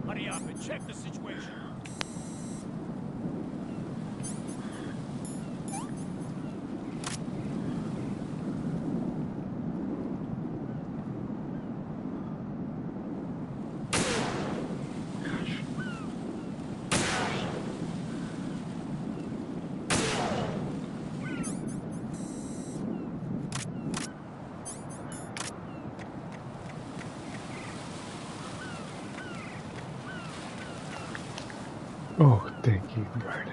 Hurry up and check the situation. Oh, thank you, Brandon.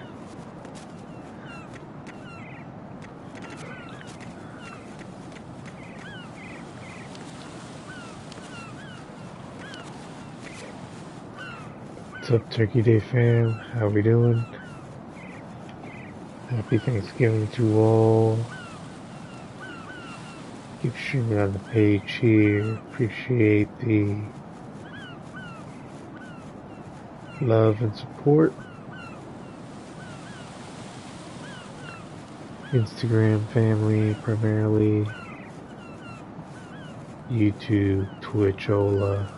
What's up, Turkey Day fam? How we doing? Happy Thanksgiving to all. Keep streaming on the page here. Appreciate the love and support. Instagram family primarily. YouTube, Twitch, Ola.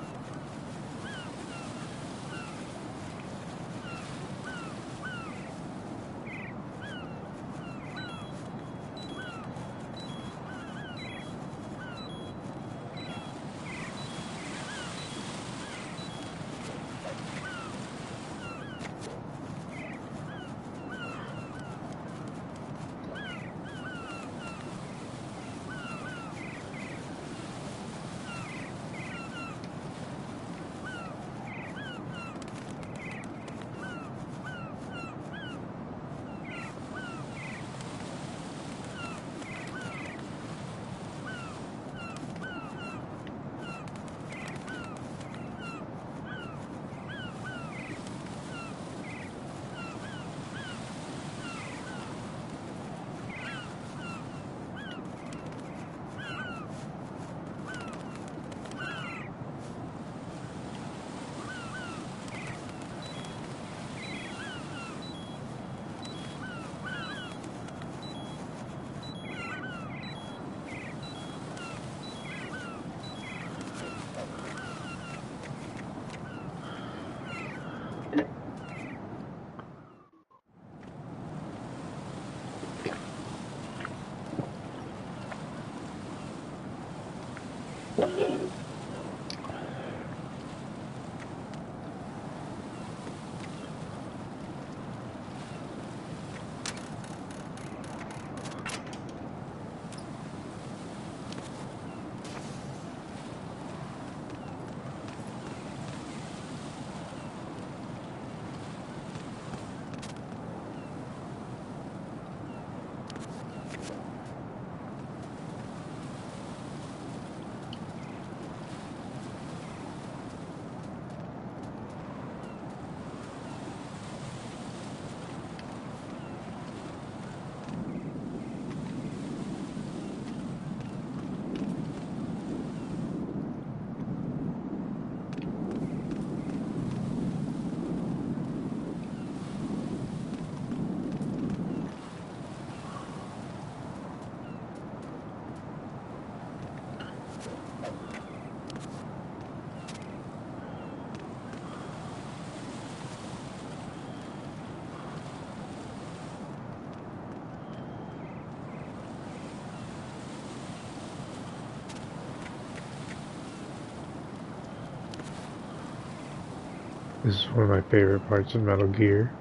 This is one of my favorite parts of Metal Gear.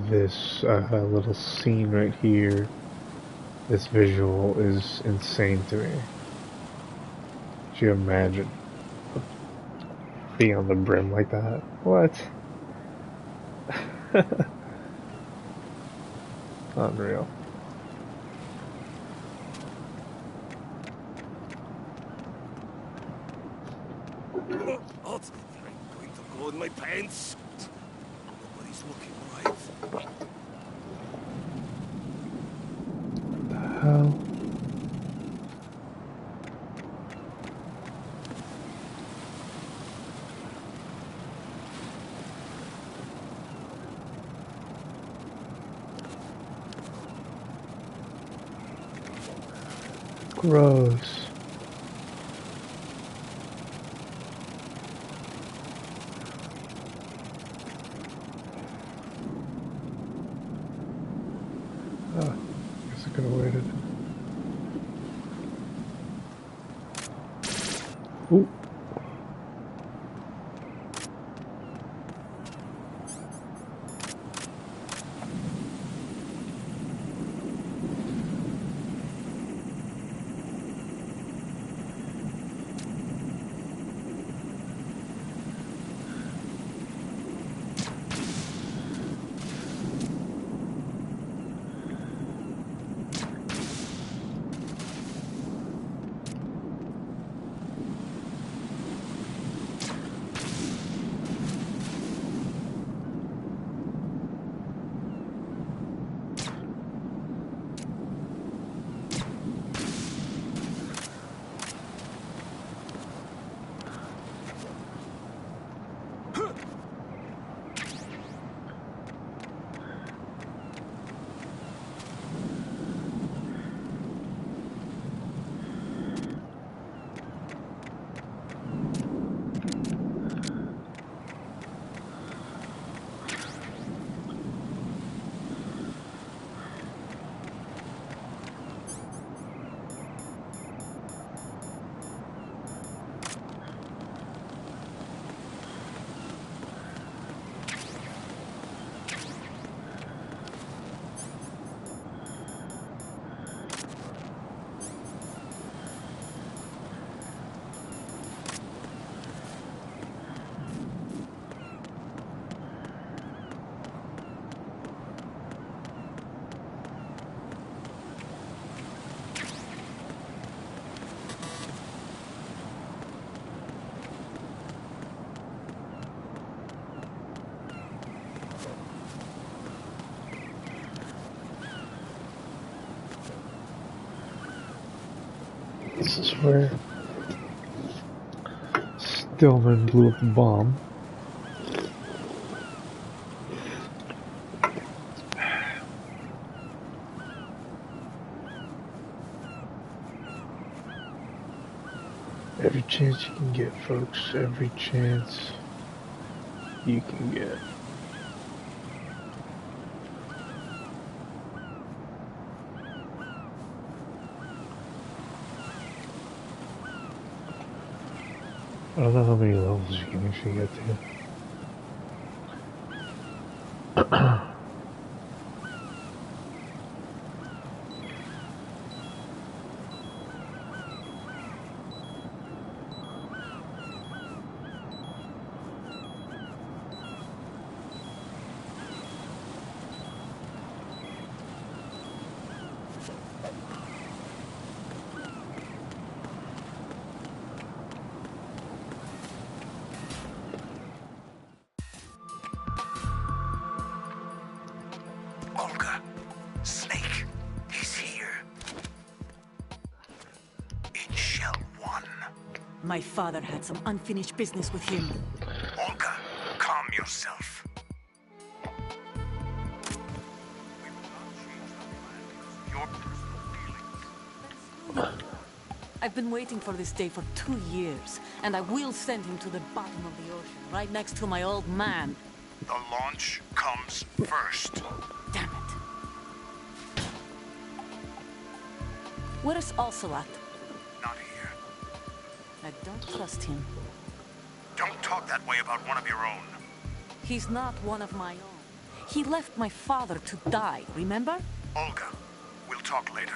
This little scene right here, this visual is insane to me. Could you imagine being on the brim like that? What? Unreal. I'm going to go in my pants. Nobody's looking, right? What the hell? Gross. could have waited. Ooh. This is where Stillman blew up the bomb. Every chance you can get, folks. Every chance you can get. I don't know how many levels you can actually get to. Olga, Snake, he's here. In Shell 1. My father had some unfinished business with him. Olga, calm yourself. Your personal feelings. I've been waiting for this day for 2 years, and I will send him to the bottom of the ocean, right next to my old man. The launch comes first. Damn it. Where is Ocelot? Not here. I don't trust him. Don't talk that way about one of your own. He's not one of my own. He left my father to die, remember? Olga, we'll talk later.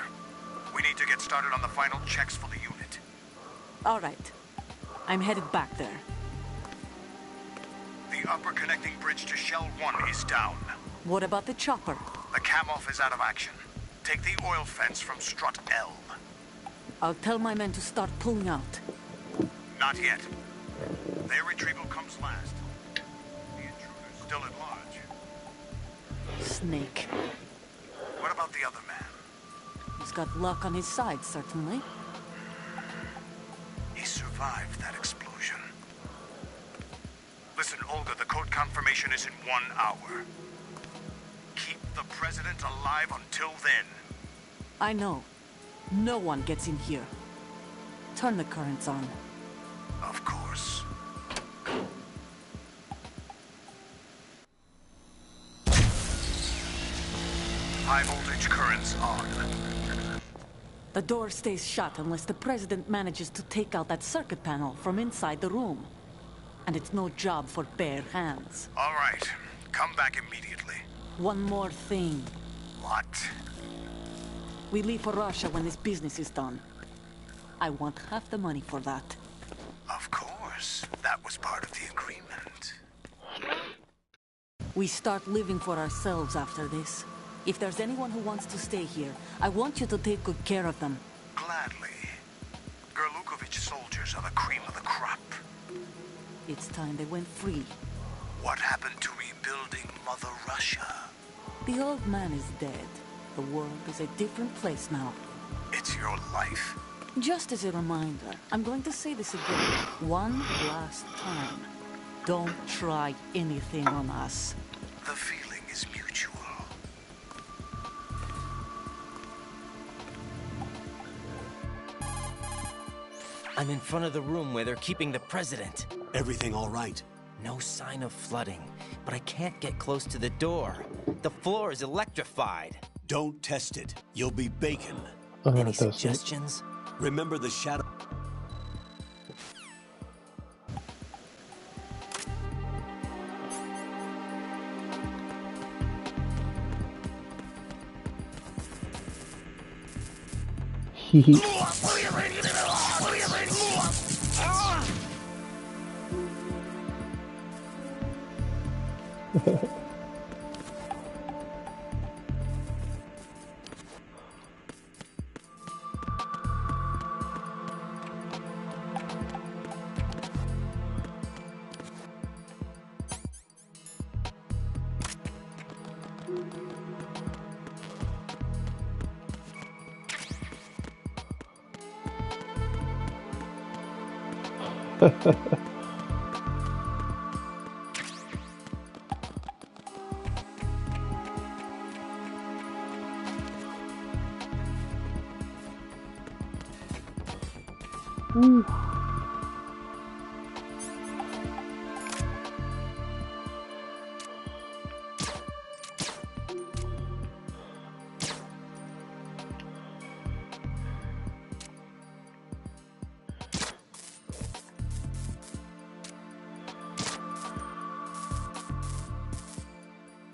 We need to get started on the final checks for the unit. All right. I'm headed back there. The upper connecting bridge to Shell 1 is down. What about the chopper? The cam-off is out of action. Take the oil fence from strut L. I'll tell my men to start pulling out. Not yet. Their retrieval comes last. The intruder's still at large. Snake. What about the other man? He's got luck on his side, certainly. He survived that explosion. Listen, Olga, the code confirmation is in 1 hour. Keep the president alive until then. I know. No one gets in here. Turn the currents on. Of course. High voltage currents on. The door stays shut unless the president manages to take out that circuit panel from inside the room. And it's no job for bare hands. All right. Come back immediately. One more thing. What? We leave for Russia when this business is done. I want half the money for that. Of course. That was part of the agreement. We start living for ourselves after this. If there's anyone who wants to stay here, I want you to take good care of them. Gladly. Gerlukovich soldiers are the cream of the crop. It's time they went free. What happened to rebuilding Mother Russia? The old man is dead. The world is a different place now. It's your life. Just as a reminder, I'm going to say this again, one last time. Don't try anything on us. The feeling is mutual. I'm in front of the room where they're keeping the president. Everything all right? No sign of flooding, but I can't get close to the door. The floor is electrified. Don't test it. You'll be bacon. I'm gonna Any test it. suggestions? Remember the shadow... Hehe.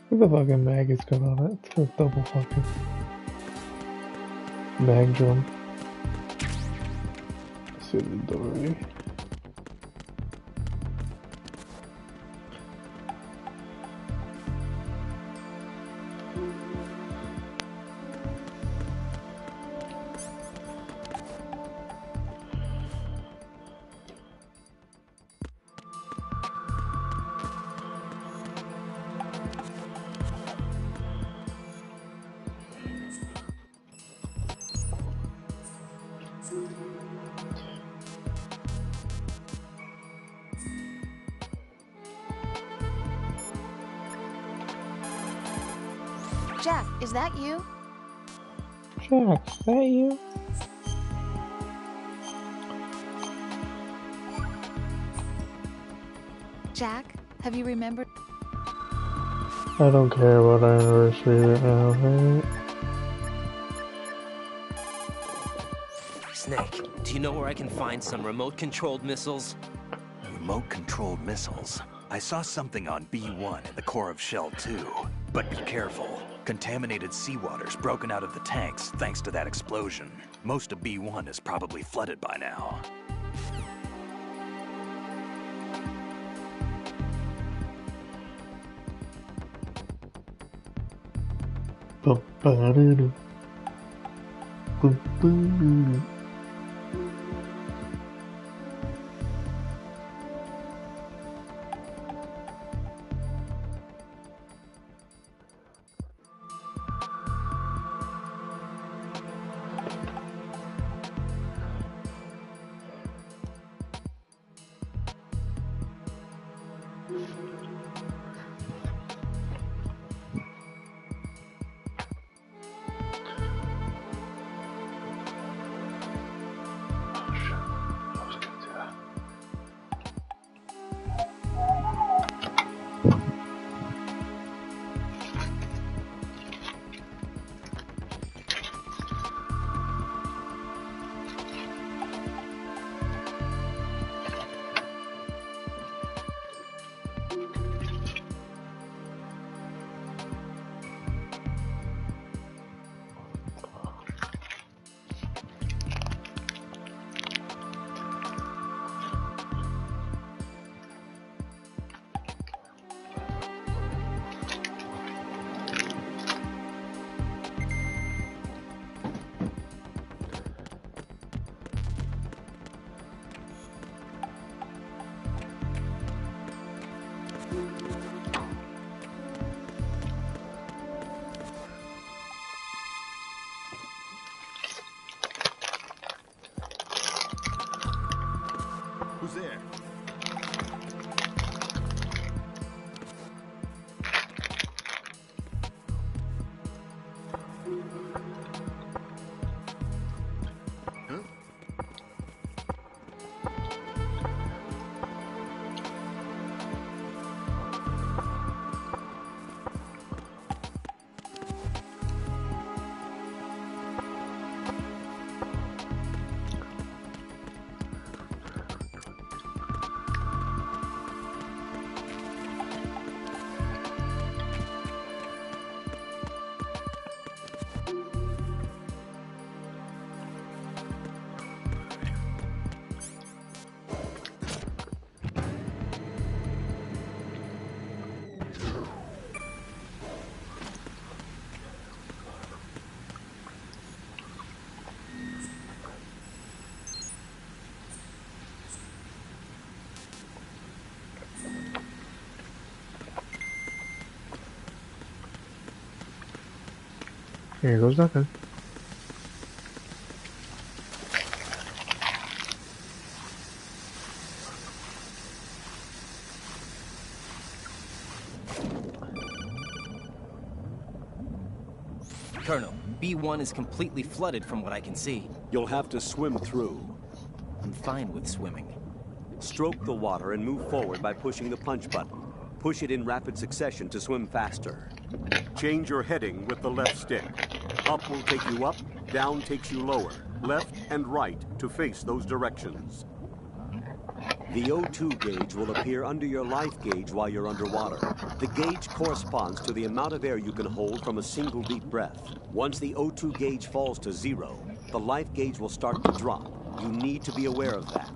Where the fucking maggots got on it? It's a double fucking mag drum. See the doorway. Jack, is that you? Jack, is that you? Jack, have you remembered? I don't care about our anniversary right now, right? Snake, do you know where I can find some remote-controlled missiles? Remote-controlled missiles. I saw something on B1 in the core of Shell 2. But be careful. Contaminated seawater's broken out of the tanks thanks to that explosion. Most of B1 is probably flooded by now. Ba-ba-doo-doo. Boom-boom-doo-doo. Here goes nothing. Colonel, B1 is completely flooded from what I can see. You'll have to swim through. I'm fine with swimming. Stroke the water and move forward by pushing the punch button. Push it in rapid succession to swim faster. Change your heading with the left stick. Up will take you up, down takes you lower. Left and right to face those directions. The O2 gauge will appear under your life gauge while you're underwater. The gauge corresponds to the amount of air you can hold from a single deep breath. Once the O2 gauge falls to 0, the life gauge will start to drop. You need to be aware of that.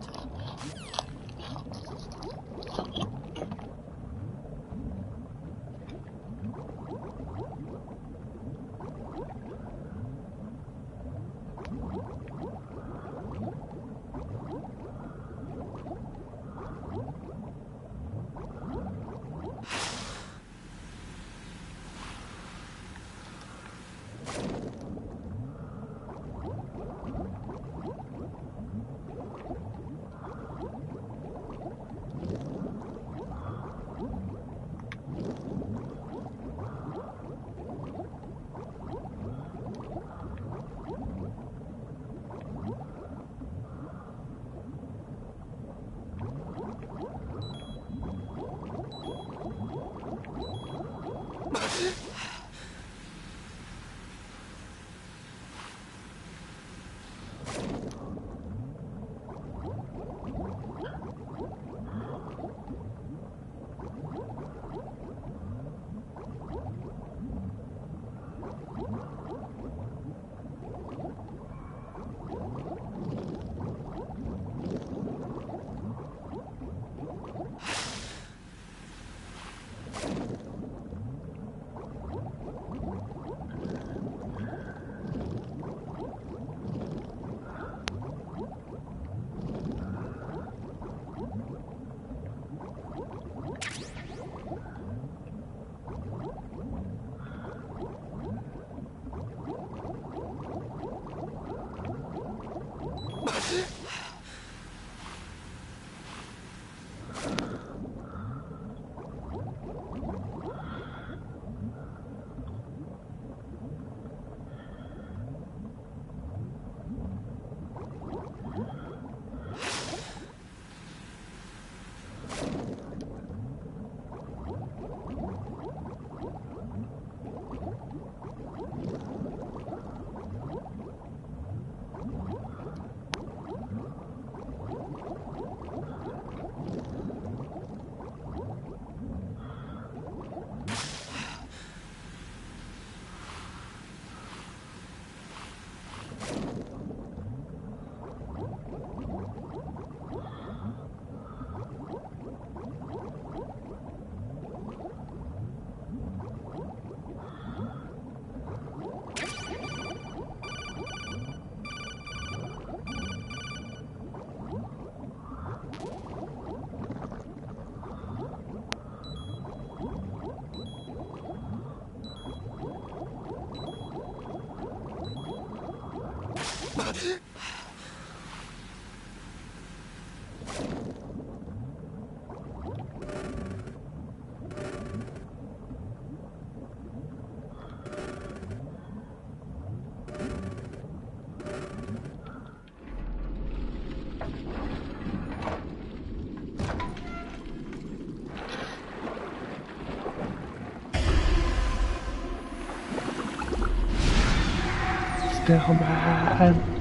Still man.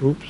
Oops.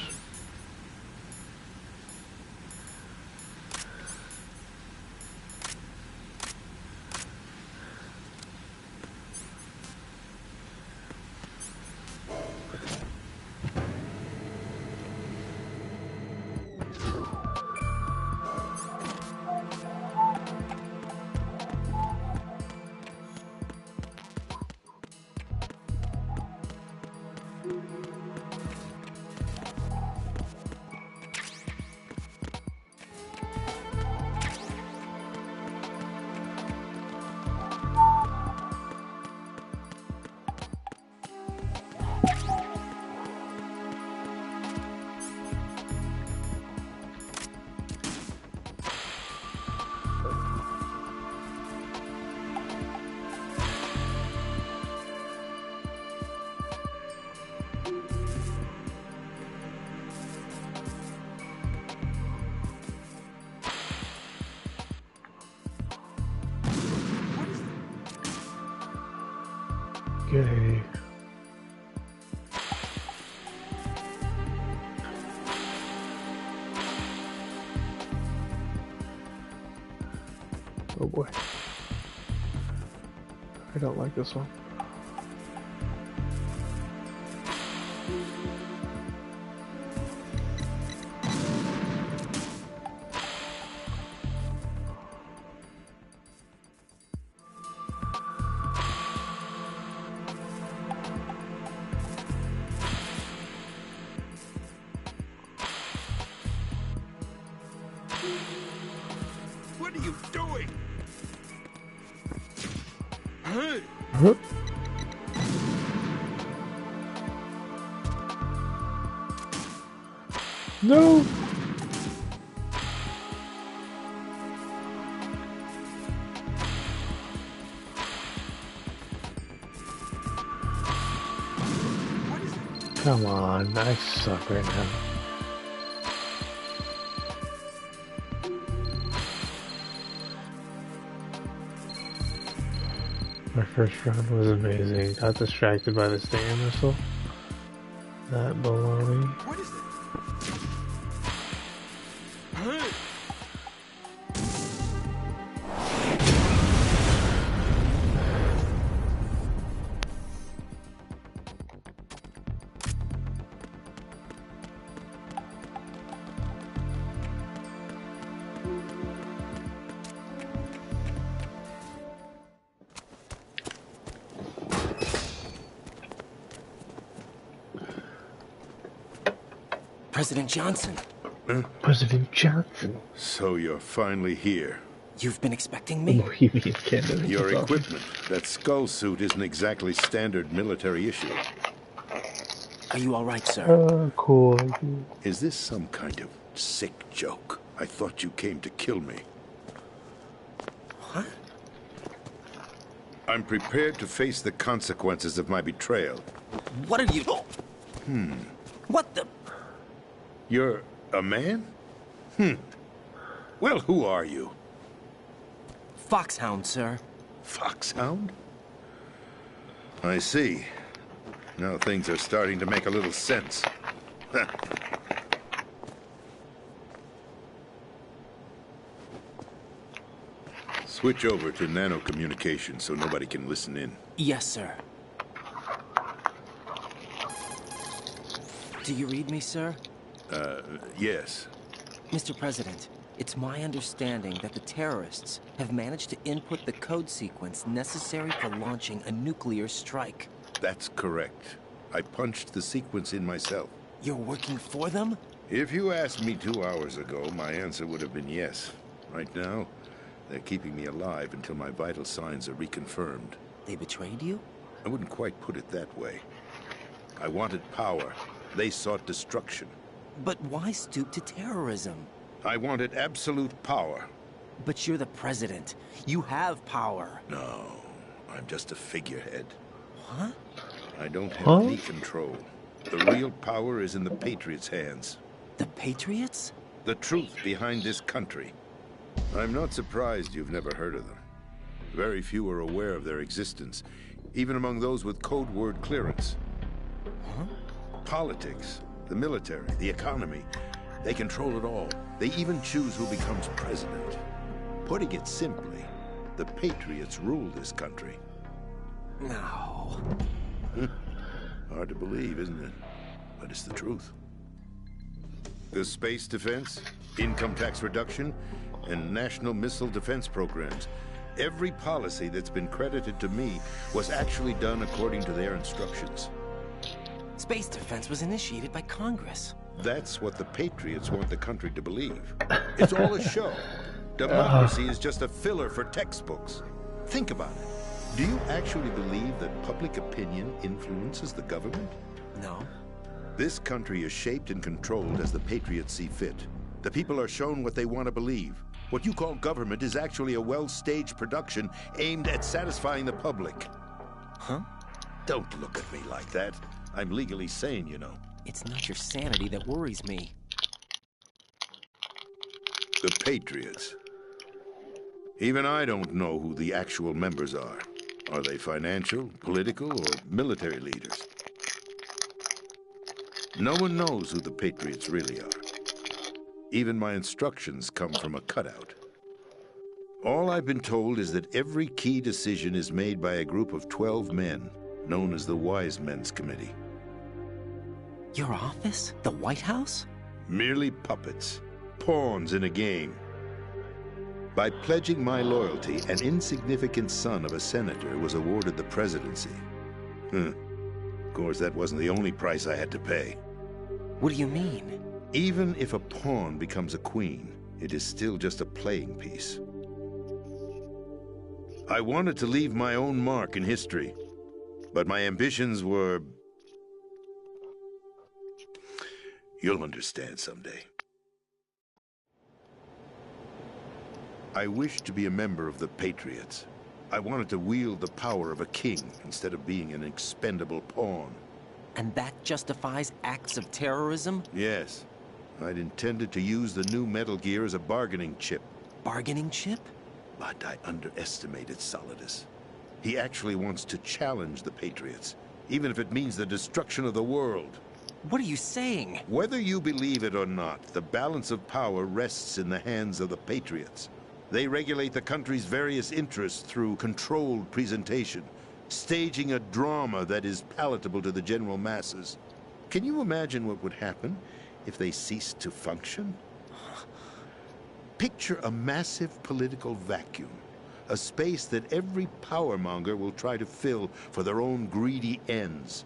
Okay. Oh boy. I don't like this one. What are you doing? Hey! Huh? No! Come on, I suck right now. My first run was amazing. Got distracted by the stinger missile. That baloney. What is it? Hey! President Johnson. President Johnson. So you're finally here. You've been expecting The me? Bohemian candidate. Your That's awesome. equipment, that skull suit, isn't exactly standard military issue. Are you all right, sir? Cool. Is this some kind of sick joke? I thought you came to kill me. What? I'm prepared to face the consequences of my betrayal. What are you... What the... You're a man? Well, who are you? Foxhound, sir. Foxhound? I see. Now things are starting to make a little sense. Switch over to nano-communication so nobody can listen in. Yes, sir. Do you read me, sir? Yes. Mr. President, it's my understanding that the terrorists have managed to input the code sequence necessary for launching a nuclear strike. That's correct. I punched the sequence in myself. You're working for them? If you asked me 2 hours ago, my answer would have been yes. Right now, they're keeping me alive until my vital signs are reconfirmed. They betrayed you? I wouldn't quite put it that way. I wanted power. They sought destruction. But why stoop to terrorism? I wanted absolute power. But you're the president. You have power. No, I'm just a figurehead. What? I don't have any control. The real power is in the Patriots' hands. The Patriots? The truth behind this country. I'm not surprised you've never heard of them. Very few are aware of their existence, even among those with code word clearance. Huh? Politics, the military, the economy, they control it all. They even choose who becomes president. Putting it simply, the Patriots rule this country. No. Hard to believe, isn't it? But it's the truth. The space defense, income tax reduction, and national missile defense programs. Every policy that's been credited to me was actually done according to their instructions. Space defense was initiated by Congress. That's what the Patriots want the country to believe. It's all a show. Democracy is just a filler for textbooks. Think about it. Do you actually believe that public opinion influences the government? No. This country is shaped and controlled as the Patriots see fit. The people are shown what they want to believe. What you call government is actually a well-staged production aimed at satisfying the public. Huh? Don't look at me like that. I'm legally sane, you know. It's not your sanity that worries me. The Patriots. Even I don't know who the actual members are. Are they financial, political, or military leaders? No one knows who the Patriots really are. Even my instructions come from a cutout. All I've been told is that every key decision is made by a group of 12 men, known as the Wise Men's Committee. Your office? The White House? Merely puppets, pawns in a game. By pledging my loyalty, an insignificant son of a senator was awarded the presidency. Of course, that wasn't the only price I had to pay. What do you mean? Even if a pawn becomes a queen, it is still just a playing piece. I wanted to leave my own mark in history, but my ambitions were... You'll understand someday. I wished to be a member of the Patriots. I wanted to wield the power of a king instead of being an expendable pawn. And that justifies acts of terrorism? Yes. I'd intended to use the new Metal Gear as a bargaining chip. Bargaining chip? But I underestimated Solidus. He actually wants to challenge the Patriots, even if it means the destruction of the world. What are you saying? Whether you believe it or not, the balance of power rests in the hands of the Patriots. They regulate the country's various interests through controlled presentation, staging a drama that is palatable to the general masses. Can you imagine what would happen if they ceased to function? Picture a massive political vacuum, a space that every powermonger will try to fill for their own greedy ends.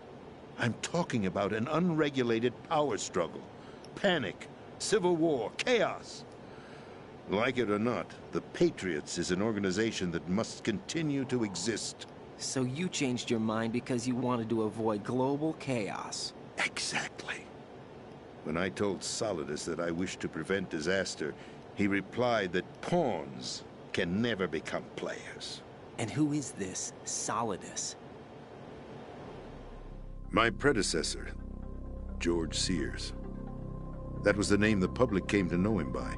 I'm talking about an unregulated power struggle, panic, civil war, chaos. Like it or not, the Patriots is an organization that must continue to exist. So you changed your mind because you wanted to avoid global chaos. Exactly. When I told Solidus that I wished to prevent disaster, he replied that pawns can never become players. And who is this Solidus? My predecessor, George Sears. That was the name the public came to know him by.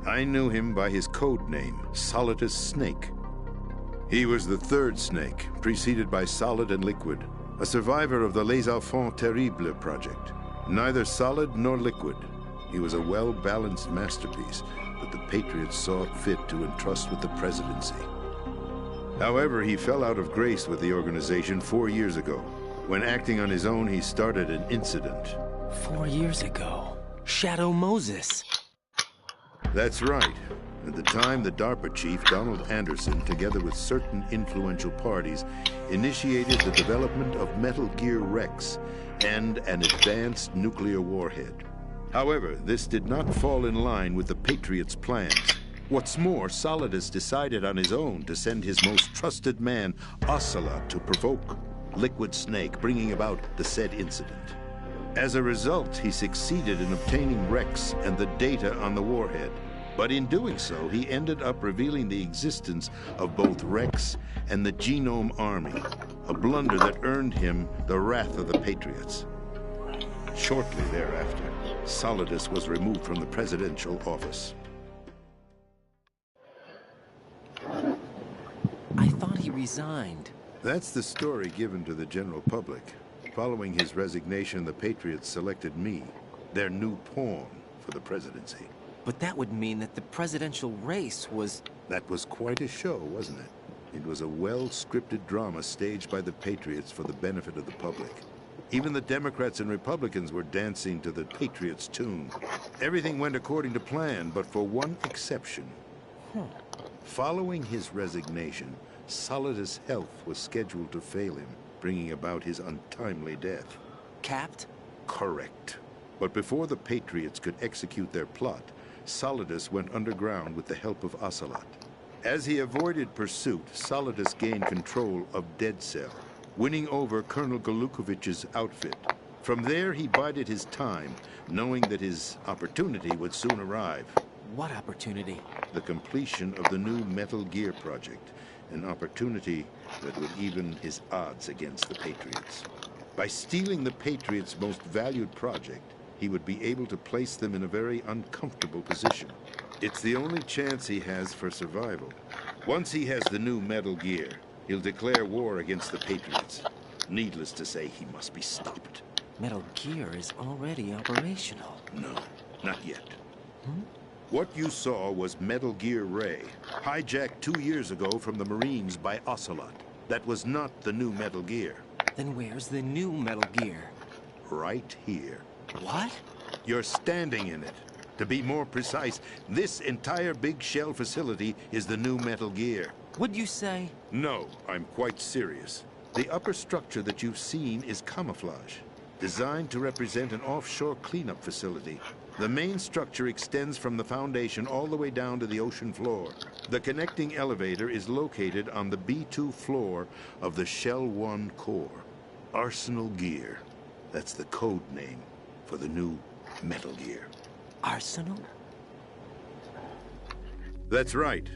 I knew him by his code name, Solidus Snake. He was the third snake, preceded by Solid and Liquid, a survivor of the Les Enfants Terribles project. Neither solid nor liquid, he was a well-balanced masterpiece that the Patriots saw it fit to entrust with the presidency. However, he fell out of grace with the organization 4 years ago. When acting on his own, he started an incident. 4 years ago? Shadow Moses. That's right. At the time, the DARPA chief, Donald Anderson, together with certain influential parties, initiated the development of Metal Gear Rex and an advanced nuclear warhead. However, this did not fall in line with the Patriots' plans. What's more, Solidus decided on his own to send his most trusted man, Ocelot, to provoke Liquid Snake, bringing about the said incident. As a result, he succeeded in obtaining Rex and the data on the warhead. But in doing so, he ended up revealing the existence of both Rex and the Genome Army, a blunder that earned him the wrath of the Patriots. Shortly thereafter, Solidus was removed from the presidential office. I thought he resigned. That's the story given to the general public. Following his resignation, the Patriots selected me, their new pawn, for the presidency. But that would mean that the presidential race was... That was quite a show, wasn't it? It was a well-scripted drama staged by the Patriots for the benefit of the public. Even the Democrats and Republicans were dancing to the Patriots' tune. Everything went according to plan, but for one exception. Following his resignation, Solidus' health was scheduled to fail him, bringing about his untimely death. Capped? Correct. But before the Patriots could execute their plot, Solidus went underground with the help of Ocelot. As he avoided pursuit, Solidus gained control of Dead Cell, winning over Colonel Golukovich's outfit. From there, he bided his time, knowing that his opportunity would soon arrive. What opportunity? The completion of the new Metal Gear project, an opportunity that would even his odds against the Patriots. By stealing the Patriots' most valued project, he would be able to place them in a very uncomfortable position. It's the only chance he has for survival. Once he has the new Metal Gear, he'll declare war against the Patriots. Needless to say, he must be stopped. Metal Gear is already operational. No, not yet. What you saw was Metal Gear Ray, hijacked 2 years ago from the Marines by Ocelot. That was not the new Metal Gear. Then where's the new Metal Gear? Right here. What? You're standing in it. To be more precise, this entire big shell facility is the new Metal Gear. What'd you say? No, I'm quite serious. The upper structure that you've seen is camouflage, designed to represent an offshore cleanup facility. The main structure extends from the foundation all the way down to the ocean floor. The connecting elevator is located on the B2 floor of the Shell 1 core. Arsenal Gear. That's the code name for the new Metal Gear. Arsenal? That's right.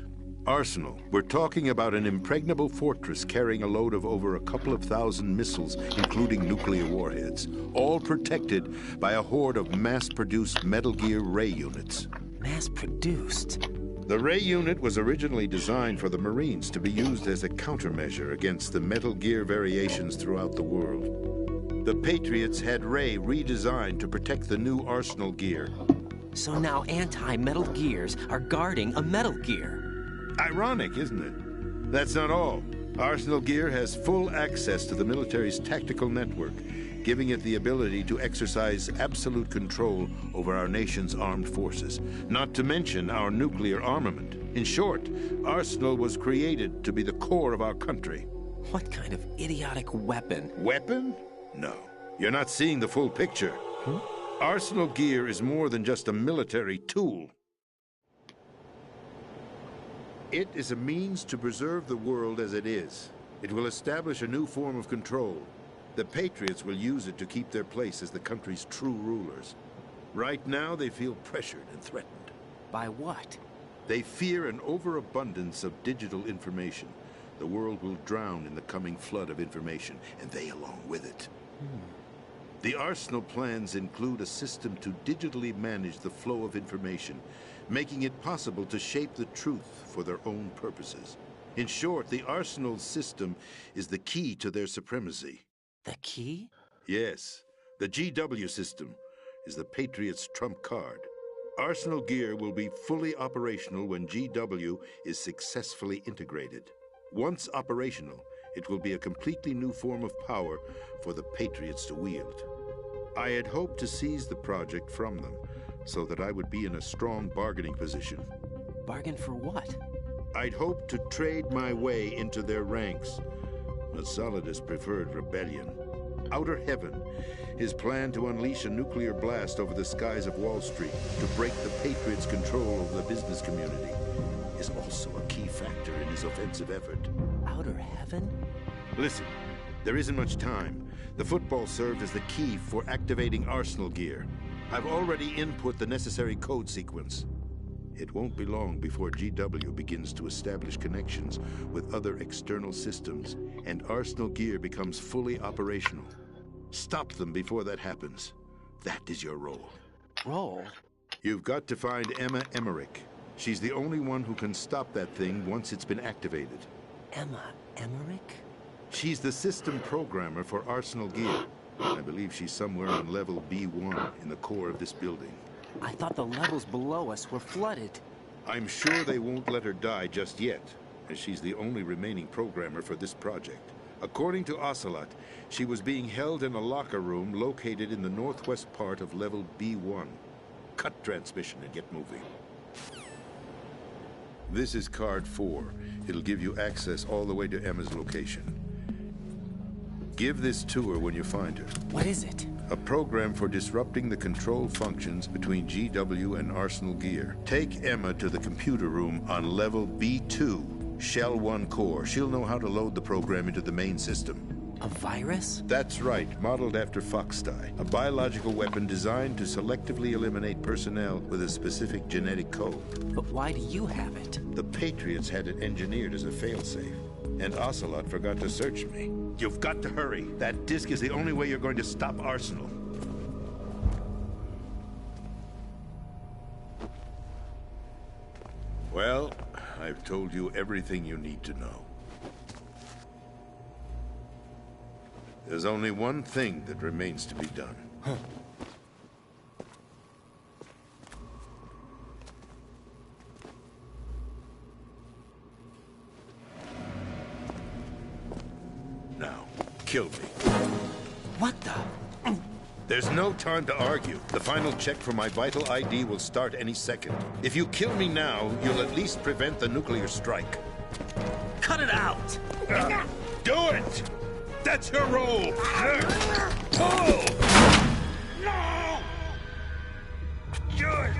Arsenal. We're talking about an impregnable fortress carrying a load of over a couple of thousand missiles, including nuclear warheads, all protected by a horde of mass-produced Metal Gear Ray units. Mass-produced? The Ray unit was originally designed for the Marines to be used as a countermeasure against the Metal Gear variations throughout the world. The Patriots had Ray redesigned to protect the new Arsenal Gear. So now anti-Metal Gears are guarding a Metal Gear. Ironic, isn't it? That's not all. Arsenal Gear has full access to the military's tactical network, giving it the ability to exercise absolute control over our nation's armed forces, not to mention our nuclear armament. In short, Arsenal was created to be the core of our country. What kind of idiotic weapon? Weapon? No. You're not seeing the full picture. Arsenal Gear is more than just a military tool. It is a means to preserve the world as it is. It will establish a new form of control. The Patriots will use it to keep their place as the country's true rulers. Right now, they feel pressured and threatened. By what? They fear an overabundance of digital information. The world will drown in the coming flood of information, and they along with it. The Arsenal plans include a system to digitally manage the flow of information, making it possible to shape the truth for their own purposes. In short, the Arsenal system is the key to their supremacy. The key? Yes, the GW system is the Patriots' trump card. Arsenal gear will be fully operational when GW is successfully integrated. Once operational, it will be a completely new form of power for the Patriots to wield. I had hoped to seize the project from them, so that I would be in a strong bargaining position. Bargain for what? I'd hoped to trade my way into their ranks, but Solidus preferred rebellion. Outer Heaven, his plan to unleash a nuclear blast over the skies of Wall Street to break the Patriots' control of the business community, is also a key factor in his offensive effort. Outer Heaven? Listen, there isn't much time. The football served as the key for activating Arsenal gear. I've already input the necessary code sequence. It won't be long before GW begins to establish connections with other external systems, and Arsenal gear becomes fully operational. Stop them before that happens. That is your role. Role? You've got to find Emma Emmerich. She's the only one who can stop that thing once it's been activated. Emma Emmerich? She's the system programmer for Arsenal gear. I believe she's somewhere on level B1 in the core of this building. I thought the levels below us were flooded. I'm sure they won't let her die just yet, as she's the only remaining programmer for this project. According to Ocelot, she was being held in a locker room located in the northwest part of level B1. Cut transmission and get moving. This is card 4. It'll give you access all the way to Emma's location. Give this to her when you find her. What is it? A program for disrupting the control functions between GW and Arsenal gear. Take Emma to the computer room on level B2, Shell 1 core. She'll know how to load the program into the main system. A virus? That's right, modeled after Foxdie. A biological weapon designed to selectively eliminate personnel with a specific genetic code. But why do you have it? The Patriots had it engineered as a failsafe, and Ocelot forgot to search me. You've got to hurry. That disk is the only way you're going to stop Arsenal. Well, I've told you everything you need to know. There's only one thing that remains to be done. Now, kill me. What the? There's no time to argue. The final check for my vital ID will start any second. If you kill me now, you'll at least prevent the nuclear strike. Cut it out! Do it! That's your role! Pull! No! Do it!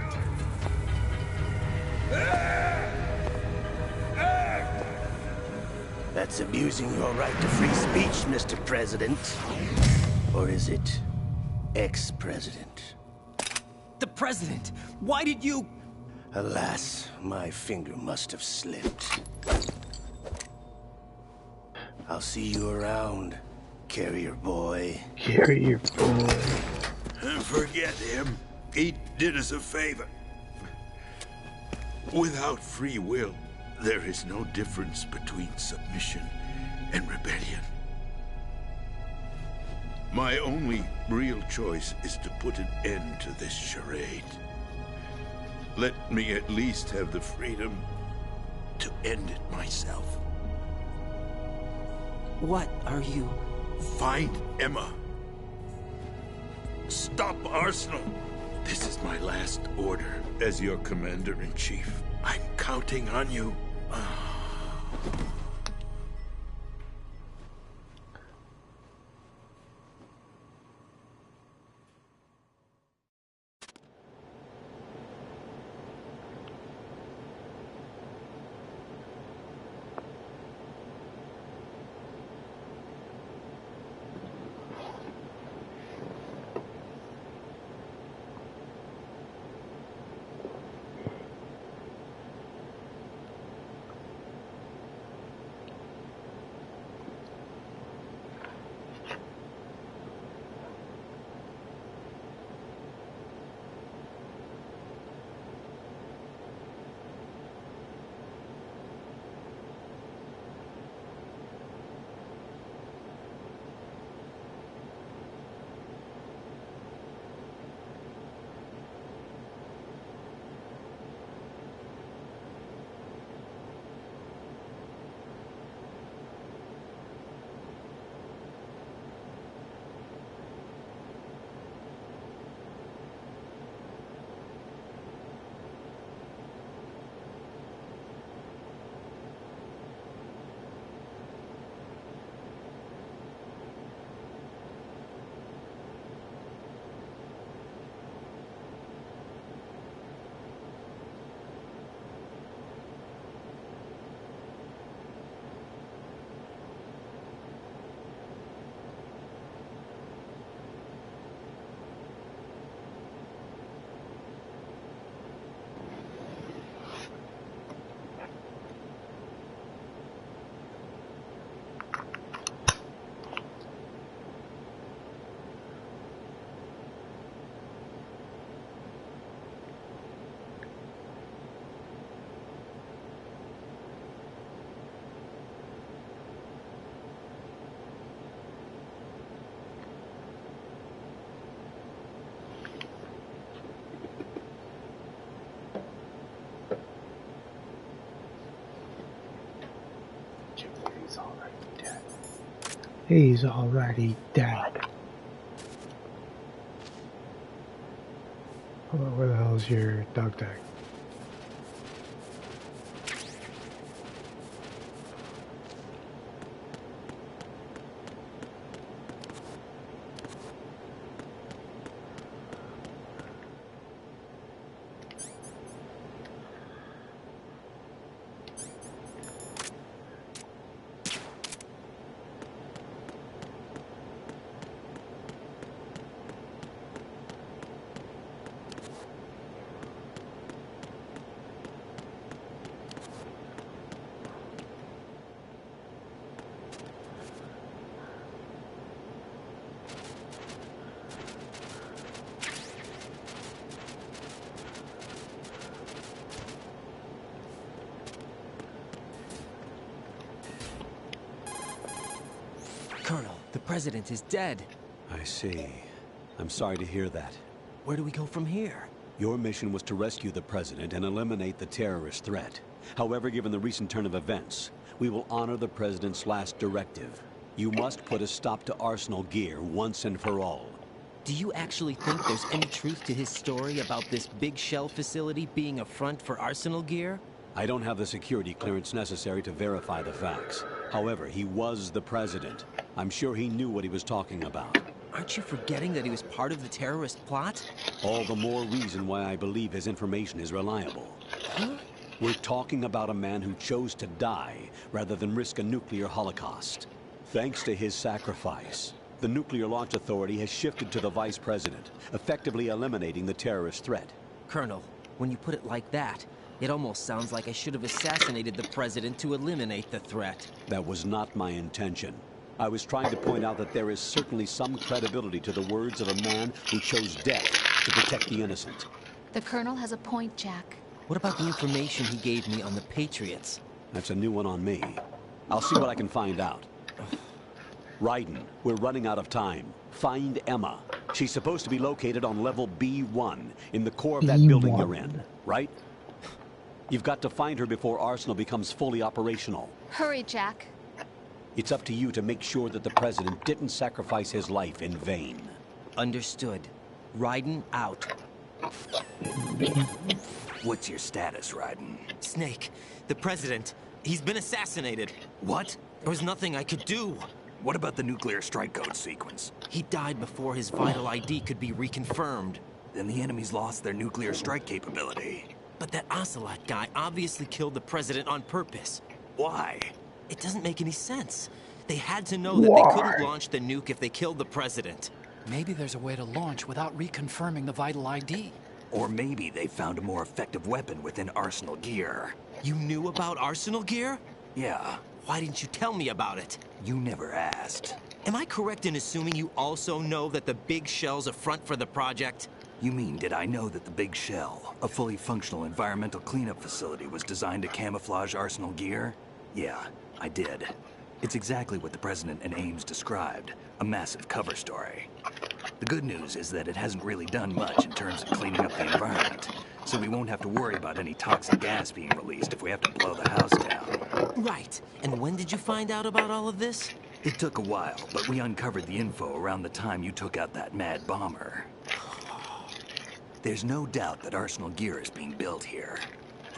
That's abusing your right to free speech, Mr. President. Or is it ex-president? The president! Why did you... Alas, my finger must have slipped. I'll see you around, carrier boy. Carrier boy. Forget him. He did us a favor. Without free will, there is no difference between submission and rebellion. My only real choice is to put an end to this charade. Let me at least have the freedom to end it myself. What are you... Find Emma. Stop Arsenal. This is my last order as your commander-in-chief. I'm counting on you. He's already dead. Hold on, where the hell is your dog tag? Colonel, the president is dead. I see. I'm sorry to hear that. Where do we go from here? Your mission was to rescue the president and eliminate the terrorist threat. However, given the recent turn of events, we will honor the president's last directive. You must put a stop to Arsenal gear once and for all. Do you actually think there's any truth to his story about this big shell facility being a front for Arsenal gear? I don't have the security clearance necessary to verify the facts. However, he was the president. I'm sure he knew what he was talking about. Aren't you forgetting that he was part of the terrorist plot? All the more reason why I believe his information is reliable. Huh? We're talking about a man who chose to die rather than risk a nuclear holocaust. Thanks to his sacrifice, the Nuclear Launch Authority has shifted to the vice president, effectively eliminating the terrorist threat. Colonel, when you put it like that, it almost sounds like I should have assassinated the president to eliminate the threat. That was not my intention. I was trying to point out that there is certainly some credibility to the words of a man who chose death to protect the innocent. The Colonel has a point, Jack. What about the information he gave me on the Patriots? That's a new one on me. I'll see what I can find out. Raiden, we're running out of time. Find Emma. She's supposed to be located on level B1 in the core of that building you're in, right? You've got to find her before Arsenal becomes fully operational. Hurry, Jack. It's up to you to make sure that the president didn't sacrifice his life in vain. Understood. Raiden out. What's your status, Raiden? Snake, the president, he's been assassinated. What? There was nothing I could do. What about the nuclear strike code sequence? He died before his vital ID could be reconfirmed. Then the enemy's lost their nuclear strike capability. But that Ocelot guy obviously killed the president on purpose. Why? It doesn't make any sense. They had to know that they couldn't launch the nuke if they killed the president. Maybe there's a way to launch without reconfirming the vital ID. Or maybe they found a more effective weapon within Arsenal gear. You knew about Arsenal gear? Yeah. Why didn't you tell me about it? You never asked. Am I correct in assuming you also know that the Big Shell's a front for the project? You mean, did I know that the Big Shell, a fully functional environmental cleanup facility, was designed to camouflage Arsenal gear? Yeah, I did. It's exactly what the President and Ames described, a massive cover story. The good news is that it hasn't really done much in terms of cleaning up the environment, so we won't have to worry about any toxic gas being released if we have to blow the house down. Right. And when did you find out about all of this? It took a while, but we uncovered the info around the time you took out that mad bomber. There's no doubt that Arsenal gear is being built here.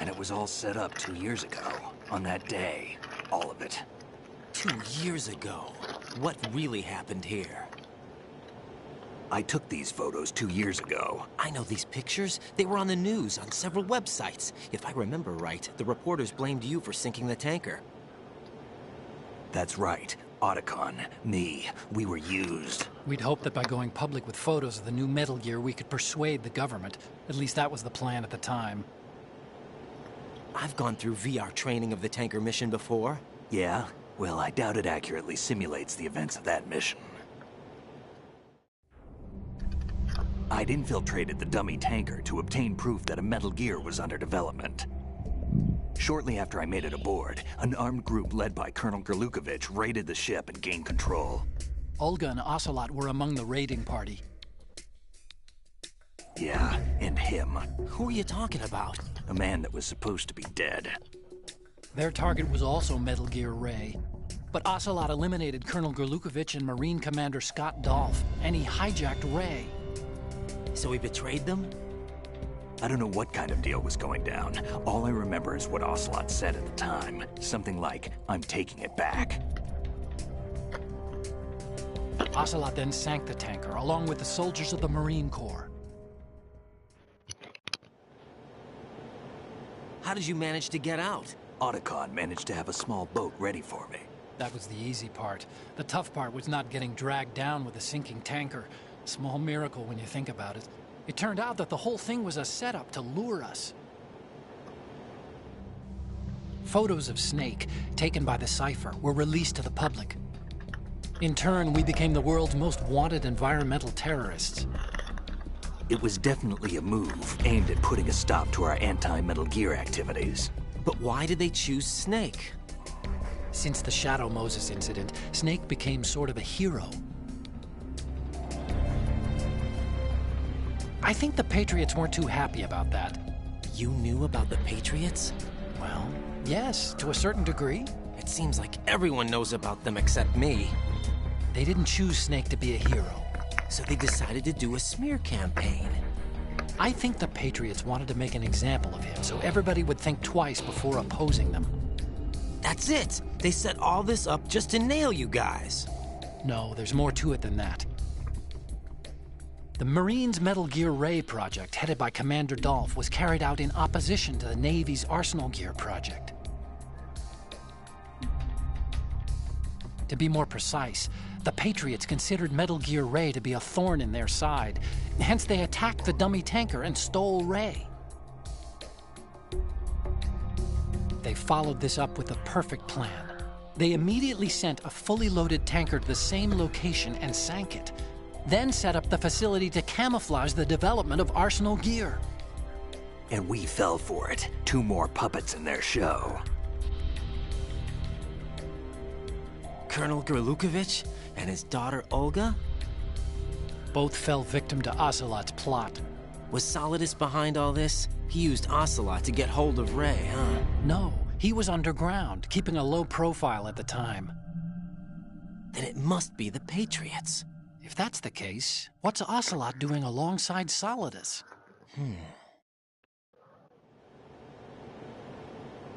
And it was all set up 2 years ago, on that day. All of it. 2 years ago? What really happened here? I took these photos 2 years ago. I know these pictures. They were on the news, on several websites. If I remember right, the reporters blamed you for sinking the tanker. That's right. Otacon, me, we were used. We'd hoped that by going public with photos of the new Metal Gear, we could persuade the government. At least that was the plan at the time. I've gone through VR training of the tanker mission before. Yeah? Well, I doubt it accurately simulates the events of that mission. I'd infiltrated the dummy tanker to obtain proof that a Metal Gear was under development. Shortly after I made it aboard, an armed group led by Colonel Gerlukovich raided the ship and gained control. Olga and Ocelot were among the raiding party. Yeah, and him. Who are you talking about? A man that was supposed to be dead. Their target was also Metal Gear Ray. But Ocelot eliminated Colonel Gerlukovich and Marine Commander Scott Dolph, and he hijacked Ray. So he betrayed them? I don't know what kind of deal was going down. All I remember is what Ocelot said at the time. Something like, "I'm taking it back." Ocelot then sank the tanker, along with the soldiers of the Marine Corps. How did you manage to get out? Otacon managed to have a small boat ready for me. That was the easy part. The tough part was not getting dragged down with a sinking tanker. Small miracle when you think about it. It turned out that the whole thing was a setup to lure us. Photos of Snake, taken by the Cypher, were released to the public. In turn, we became the world's most wanted environmental terrorists. It was definitely a move aimed at putting a stop to our anti-Metal Gear activities. But why did they choose Snake? Since the Shadow Moses incident, Snake became sort of a hero. I think the Patriots weren't too happy about that. You knew about the Patriots? Well, yes, to a certain degree. It seems like everyone knows about them except me. They didn't choose Snake to be a hero. So they decided to do a smear campaign. I think the Patriots wanted to make an example of him so everybody would think twice before opposing them. That's it! They set all this up just to nail you guys. No, there's more to it than that. The Marines' Metal Gear Ray project, headed by Commander Dolph, was carried out in opposition to the Navy's Arsenal Gear project. To be more precise, the Patriots considered Metal Gear Ray to be a thorn in their side. Hence, they attacked the dummy tanker and stole Ray. They followed this up with a perfect plan. They immediately sent a fully loaded tanker to the same location and sank it, then set up the facility to camouflage the development of Arsenal Gear. And we fell for it. 2 more puppets in their show. Colonel Gerlukovich and his daughter Olga? Both fell victim to Ocelot's plot. Was Solidus behind all this? He used Ocelot to get hold of Ray, huh? No, he was underground, keeping a low profile at the time. Then it must be the Patriots. If that's the case, what's Ocelot doing alongside Solidus?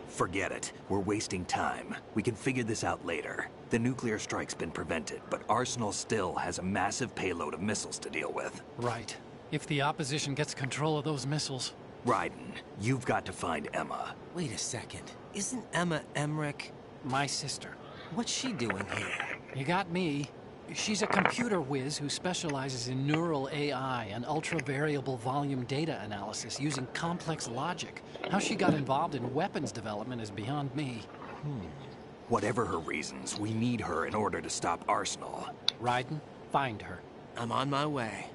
Forget it. We're wasting time. We can figure this out later. The nuclear strike's been prevented, but Arsenal still has a massive payload of missiles to deal with. Right. If the opposition gets control of those missiles. Raiden, you've got to find Emma. Wait a second. Isn't Emma Emmerich my sister? What's she doing here? You got me. She's a computer whiz who specializes in neural AI and ultra-variable volume data analysis using complex logic. How she got involved in weapons development is beyond me. Whatever her reasons, we need her in order to stop Arsenal. Raiden, find her. I'm on my way.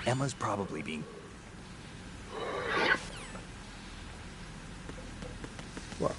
Emma's probably being... Wow.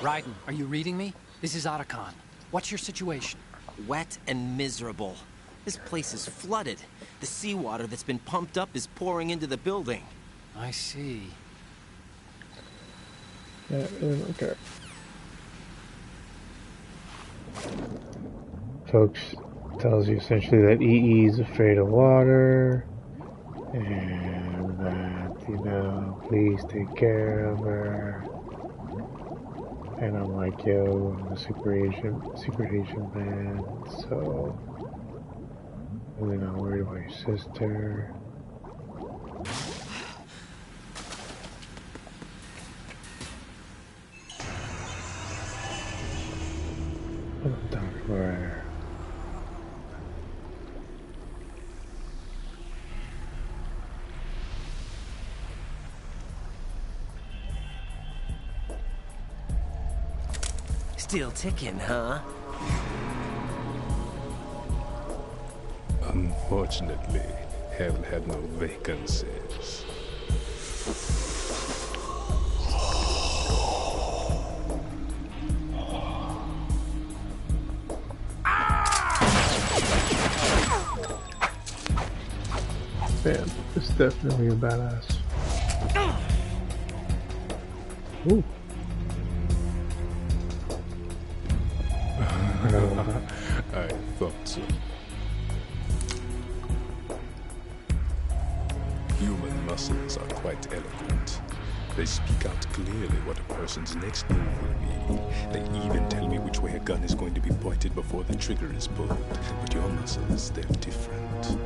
Raiden, are you reading me? This is Otacon. What's your situation? Wet and miserable. This place is flooded. The seawater that's been pumped up is pouring into the building. I see. Yeah, okay. Folks, tells you essentially that EE is afraid of water, and that, you know, please take care of her. And I'm like, yo, I'm a secret agent man, so I'm really not worried about your sister. I'm talking about her. Still ticking, huh? Unfortunately, hell had no vacancies. Man, it's definitely a badass. Ooh. I thought so. Human muscles are quite eloquent. They speak out clearly what a person's next move will be. They even tell me which way a gun is going to be pointed before the trigger is pulled. But your muscles, they're different.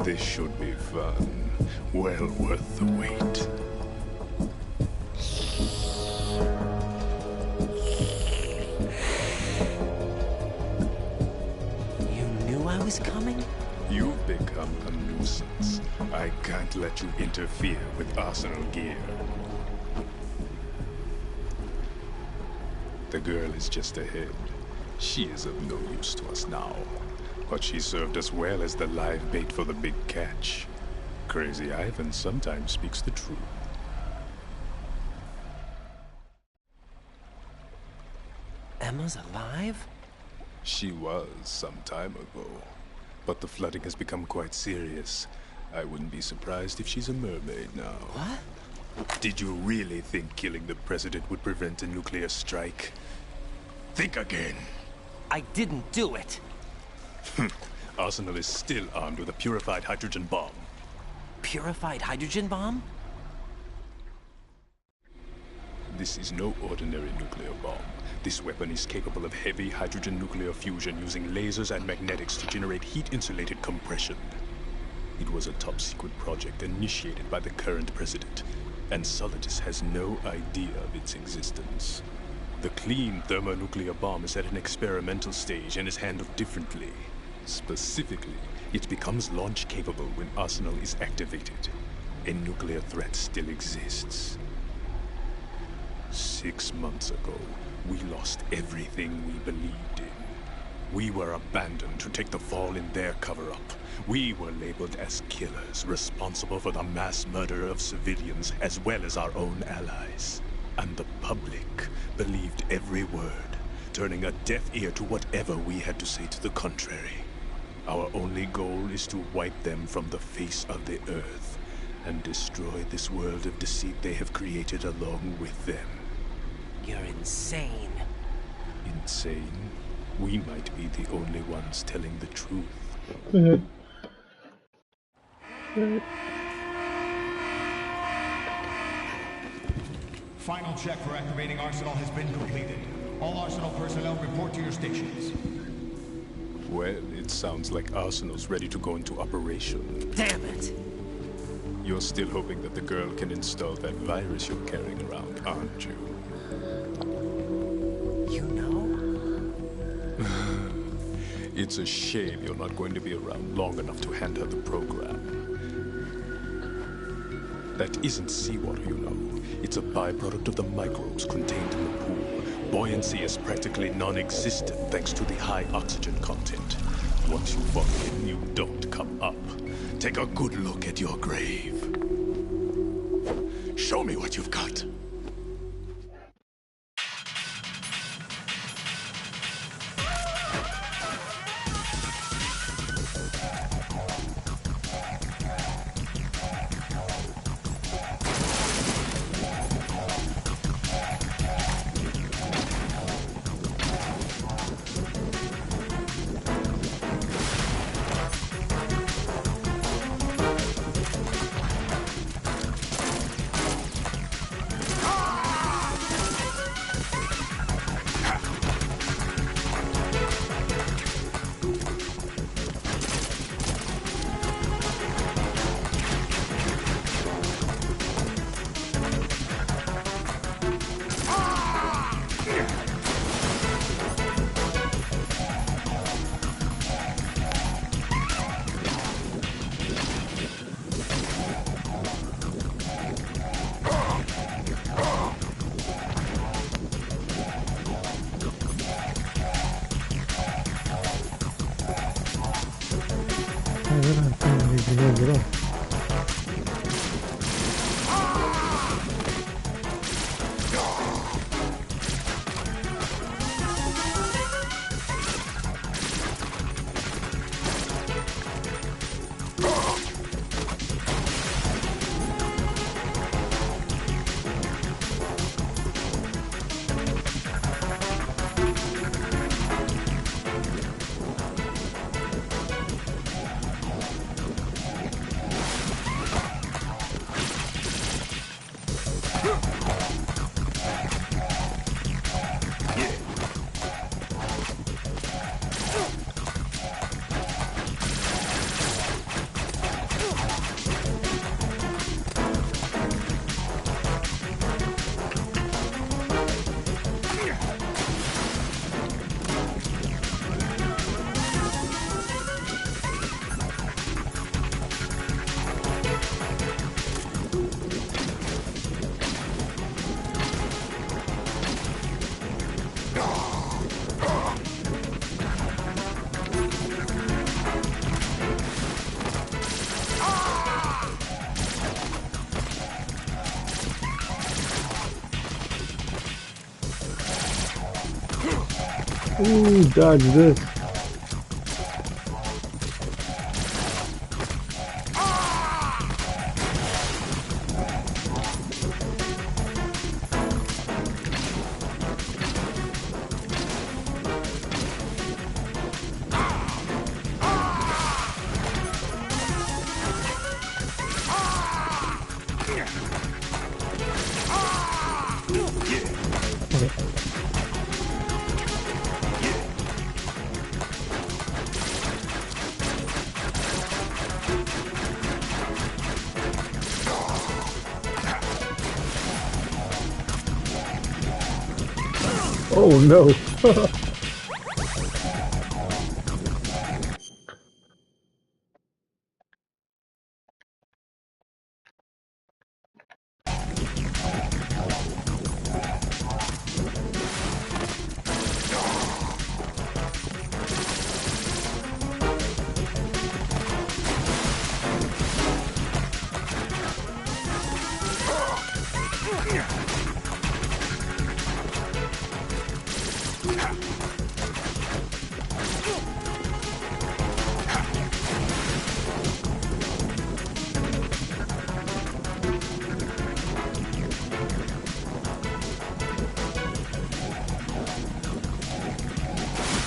This should be fun. Well worth the wait. Coming? You've become a nuisance. I can't let you interfere with arsenal gear. The girl is just ahead. She is of no use to us now. But she served us well as the live bait for the big catch. Crazy Ivan sometimes speaks the truth. Emma's alive? She was some time ago. But the flooding has become quite serious. I wouldn't be surprised if she's a mermaid now. What? Did you really think killing the president would prevent a nuclear strike? Think again. I didn't do it. Arsenal is still armed with a purified hydrogen bomb. Purified hydrogen bomb? This is no ordinary nuclear bomb. This weapon is capable of heavy hydrogen nuclear fusion using lasers and magnetics to generate heat-insulated compression. It was a top-secret project initiated by the current president, and Solidus has no idea of its existence. The clean thermonuclear bomb is at an experimental stage and is handled differently. Specifically, it becomes launch capable when Arsenal is activated. A nuclear threat still exists. 6 months ago, we lost everything we believed in. We were abandoned to take the fall in their cover-up. We were labeled as killers, responsible for the mass murder of civilians as well as our own allies. And the public believed every word, turning a deaf ear to whatever we had to say to the contrary. Our only goal is to wipe them from the face of the earth and destroy this world of deceit they have created along with them. You're insane. Insane? We might be the only ones telling the truth. Final check for activating Arsenal has been completed. All Arsenal personnel report to your stations. Well, it sounds like Arsenal's ready to go into operation. Damn it! You're still hoping that the girl can install that virus you're carrying around, aren't you? You know? It's a shame you're not going to be around long enough to hand her the program. That isn't seawater, you know. It's a byproduct of the microbes contained in the pool. Buoyancy is practically non-existent thanks to the high oxygen content. Once you fall in, you don't come up. Take a good look at your grave. Show me what you've got. Ooh, dodge this. Oh no!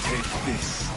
Take this.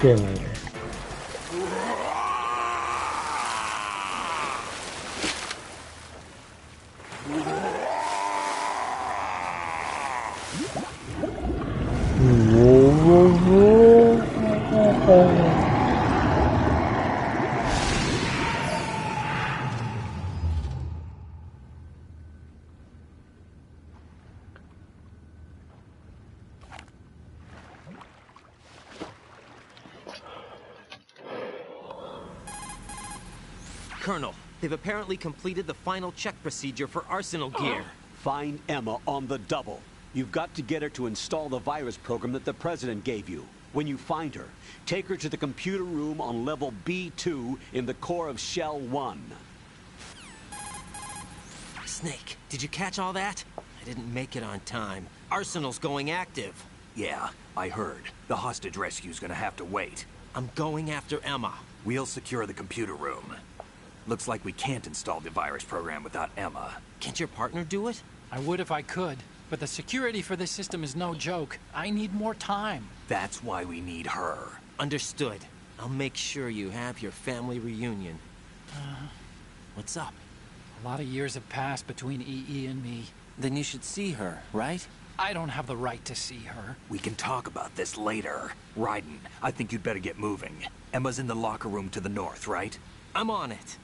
Get out of there. Colonel, they've apparently completed the final check procedure for arsenal gear. Find Emma on the double. You've got to get her to install the virus program that the President gave you. When you find her, take her to the computer room on level B2 in the core of Shell 1. Snake, did you catch all that? I didn't make it on time. Arsenal's going active. Yeah, I heard. The hostage rescue's gonna have to wait. I'm going after Emma. We'll secure the computer room. Looks like we can't install the virus program without Emma. Can't your partner do it? I would if I could, but the security for this system is no joke. I need more time. That's why we need her. Understood. I'll make sure you have your family reunion. What's up? A lot of years have passed between EE and me. Then you should see her, right? I don't have the right to see her. We can talk about this later. Raiden, I think you'd better get moving. Emma's in the locker room to the north, right? I'm on it.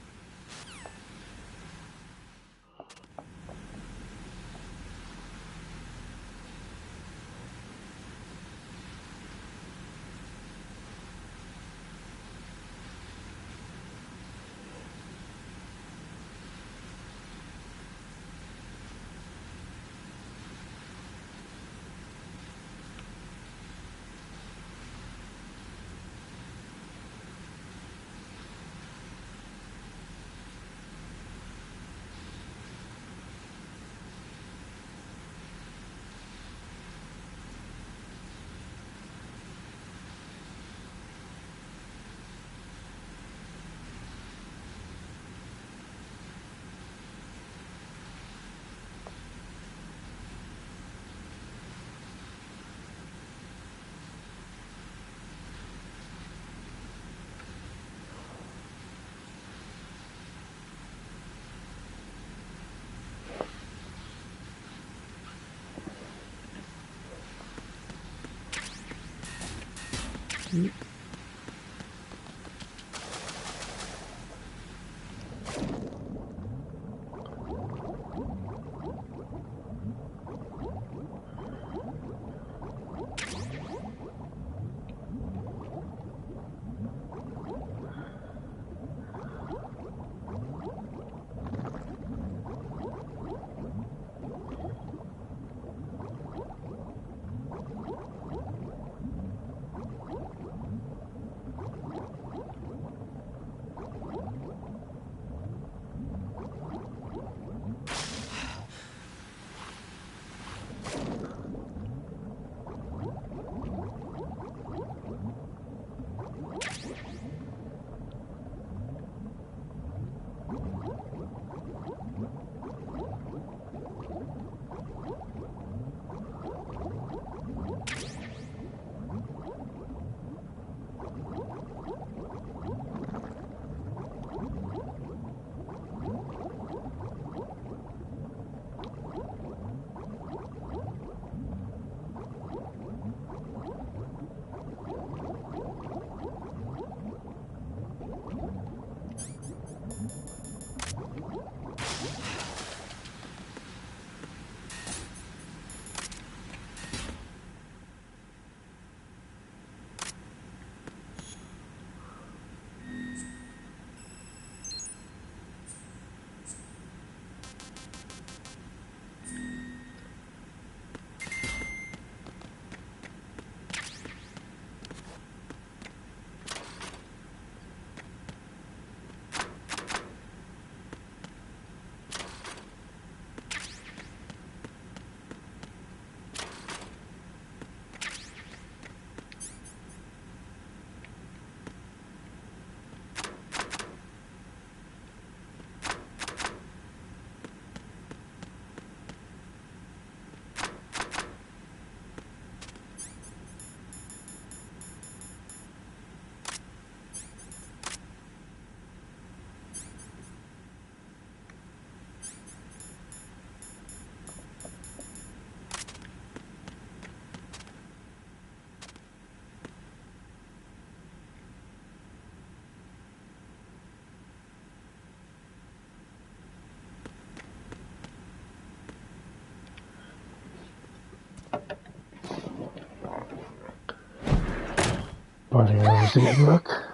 Nobody knows it, look.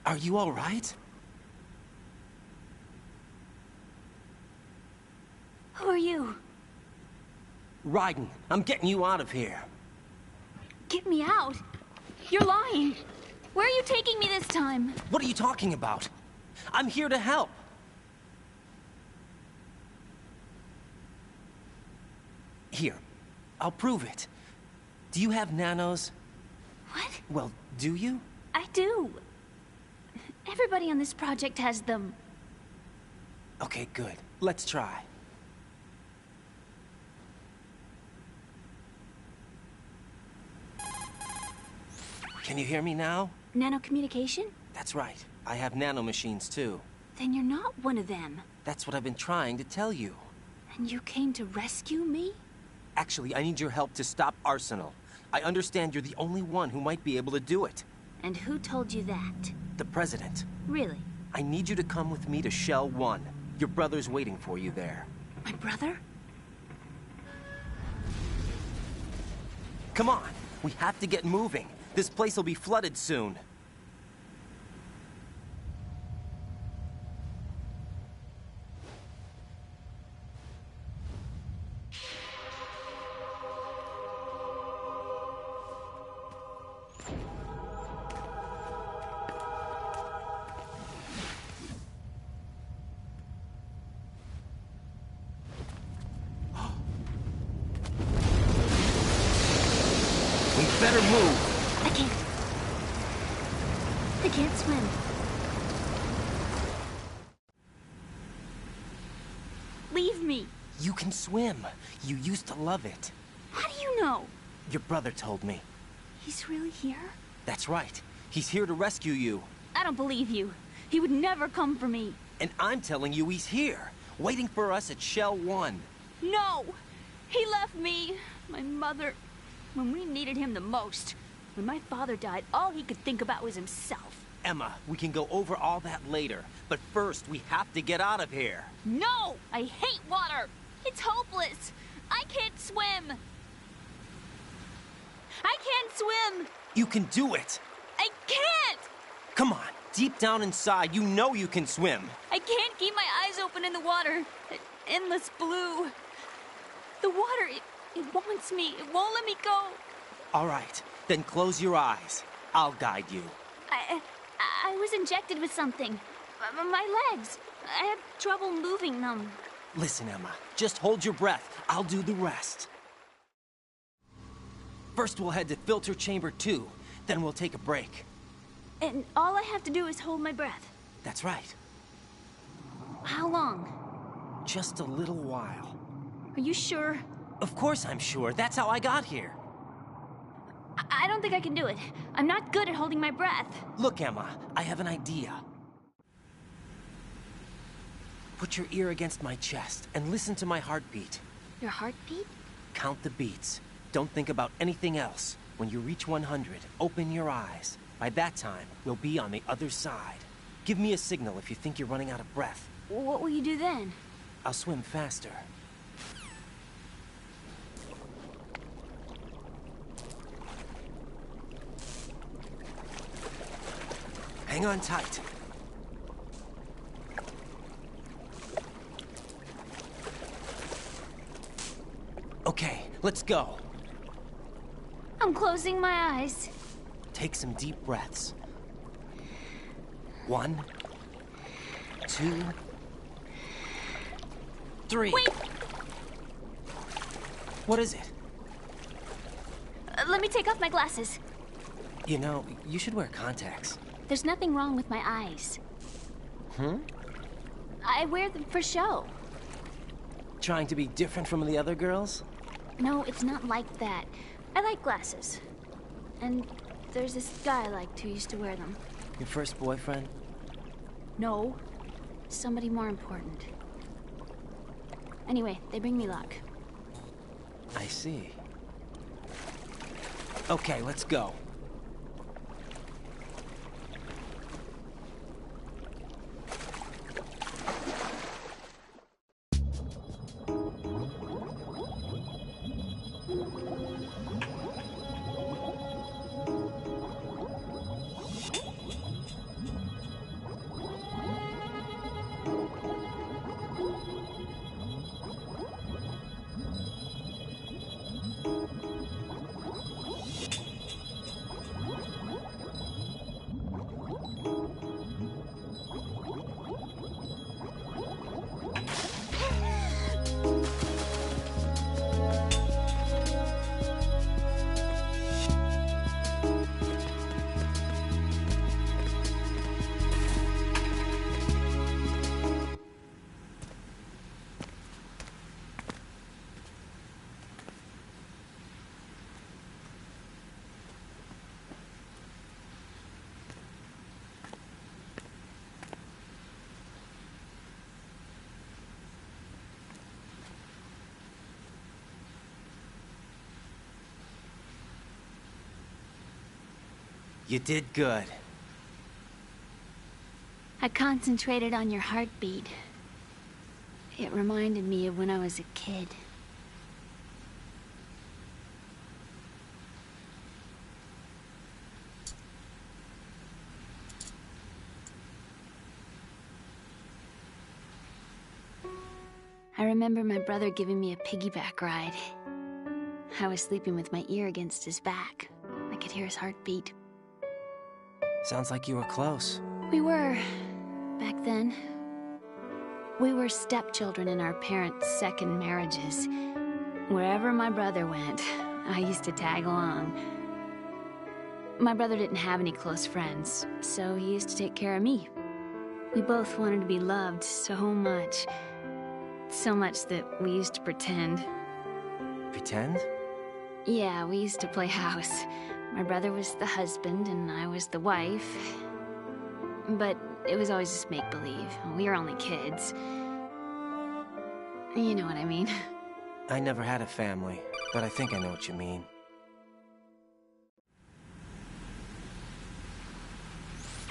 Are you all right? Who are you? Raiden, I'm getting you out of here. Get me out? You're lying. Where are you taking me this time? What are you talking about? I'm here to help. Here, I'll prove it. Do you have nanos? What? Well, do you? I do. Everybody on this project has them. Okay, good. Let's try. Can you hear me now? Nanocommunication? That's right. I have nanomachines too. Then you're not one of them. That's what I've been trying to tell you. And you came to rescue me? Actually, I need your help to stop Arsenal. I understand you're the only one who might be able to do it. And who told you that? The President. Really? I need you to come with me to Shell 1. Your brother's waiting for you there. My brother? Come on! We have to get moving. This place will be flooded soon. We better move. I can't. I can't swim. Leave me. You can swim. You used to love it. How do you know? Your brother told me. He's really here? That's right. He's here to rescue you. I don't believe you. He would never come for me. And I'm telling you he's here, waiting for us at Shell 1. No! He left me, my mother, when we needed him the most. When my father died, all he could think about was himself. Emma, we can go over all that later. But first, we have to get out of here. No! I hate water! It's hopeless! I can't swim! I can't swim! You can do it! I can't! Come on, deep down inside, you know you can swim. I can't keep my eyes open in the water. Endless blue. The water, it wants me. It won't let me go. All right, then close your eyes. I'll guide you. I was injected with something. My legs. I have trouble moving them. Listen, Emma, just hold your breath. I'll do the rest. First, we'll head to filter chamber 2. Then we'll take a break. And all I have to do is hold my breath. That's right. How long? Just a little while. Are you sure? Of course I'm sure. That's how I got here. I don't think I can do it. I'm not good at holding my breath. Look, Emma, I have an idea. Put your ear against my chest and listen to my heartbeat. Your heartbeat? Count the beats. Don't think about anything else. When you reach 100, open your eyes. By that time, we'll be on the other side. Give me a signal if you think you're running out of breath. What will you do then? I'll swim faster. Hang on tight. Okay, let's go. I'm closing my eyes. Take some deep breaths. 1, 2, 3. Wait! What is it? Let me take off my glasses. You know, you should wear contacts. There's nothing wrong with my eyes. I wear them for show. Trying to be different from the other girls? No, it's not like that. I like glasses. And there's this guy I liked who used to wear them. Your first boyfriend? No. Somebody more important. Anyway, they bring me luck. I see. Okay, let's go. You did good. I concentrated on your heartbeat. It reminded me of when I was a kid. I remember my brother giving me a piggyback ride. I was sleeping with my ear against his back. I could hear his heartbeat. Sounds like you were close. We were, back then. We were stepchildren in our parents' second marriages. Wherever my brother went, I used to tag along. My brother didn't have any close friends, so he used to take care of me. We both wanted to be loved so much. So much that we used to pretend. Pretend? Yeah, we used to play house. My brother was the husband and I was the wife. But it was always just make-believe. We were only kids. You know what I mean. I never had a family, but I think I know what you mean.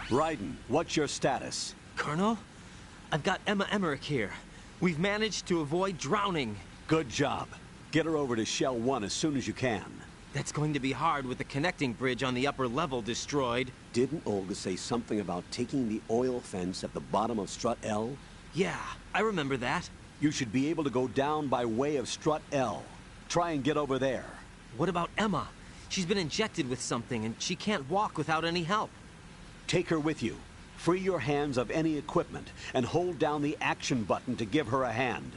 Raiden, what's your status? Colonel? I've got Emma Emmerich here. We've managed to avoid drowning. Good job. Get her over to Shell 1 as soon as you can. That's going to be hard with the connecting bridge on the upper level destroyed. Didn't Olga say something about taking the oil fence at the bottom of Strut L? Yeah, I remember that. You should be able to go down by way of Strut L. Try and get over there. What about Emma? She's been injected with something and she can't walk without any help. Take her with you. Free your hands of any equipment and hold down the action button to give her a hand.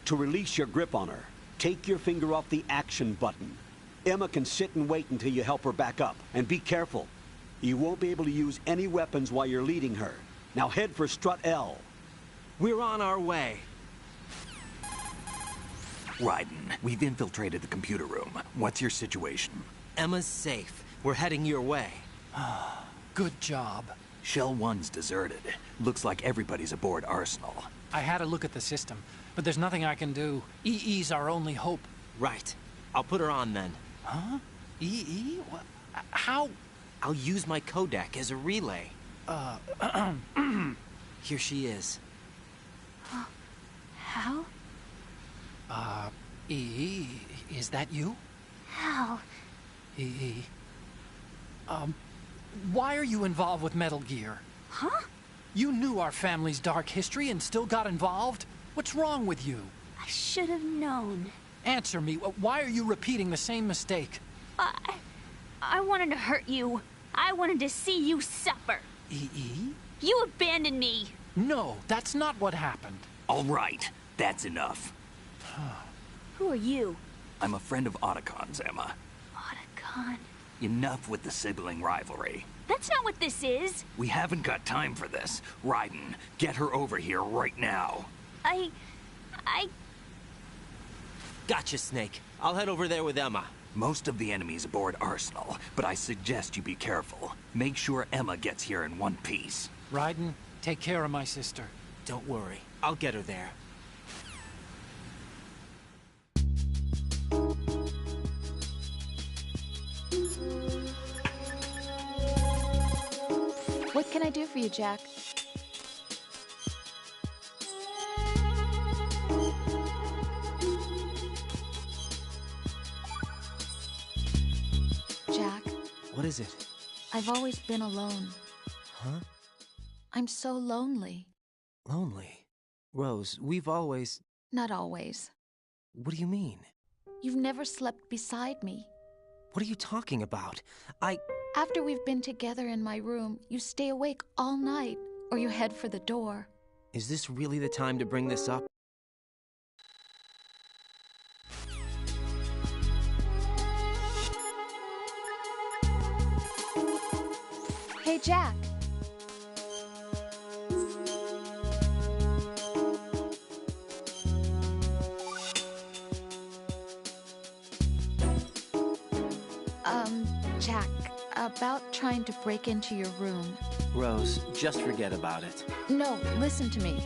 To release your grip on her, take your finger off the action button. Emma can sit and wait until you help her back up. And be careful. You won't be able to use any weapons while you're leading her. Now head for Strut L. We're on our way. Raiden, we've infiltrated the computer room. What's your situation? Emma's safe. We're heading your way. Good job. Shell 1's deserted. Looks like everybody's aboard Arsenal. I had a look at the system, but there's nothing I can do. EE's our only hope. Right. I'll put her on then. Huh? EE? What? How? I'll use my Kodak as a relay. Here she is. How? EE, is that you? How? EE. Why are you involved with Metal Gear? Huh? You knew our family's dark history and still got involved? What's wrong with you? I should have known. Answer me. Why are you repeating the same mistake? I wanted to hurt you. I wanted to see you suffer. EE? You abandoned me. No, that's not what happened. All right, that's enough. Who are you? I'm a friend of Otacon's, Emma. Otacon? Enough with the sibling rivalry. That's not what this is. We haven't got time for this. Raiden, get her over here right now. I... Gotcha, Snake. I'll head over there with Emma. Most of the enemy's aboard Arsenal, but I suggest you be careful. Make sure Emma gets here in one piece. Raiden, take care of my sister. Don't worry. I'll get her there. What can I do for you, Jack? Jack. What is it? I've always been alone. Huh? I'm so lonely. Lonely? Rose, we've always... Not always. What do you mean? You've never slept beside me. What are you talking about? After we've been together in my room, you stay awake all night, or you head for the door. Is this really the time to bring this up? Hey, Jack. Jack, about trying to break into your room. Rose, just forget about it. No, listen to me.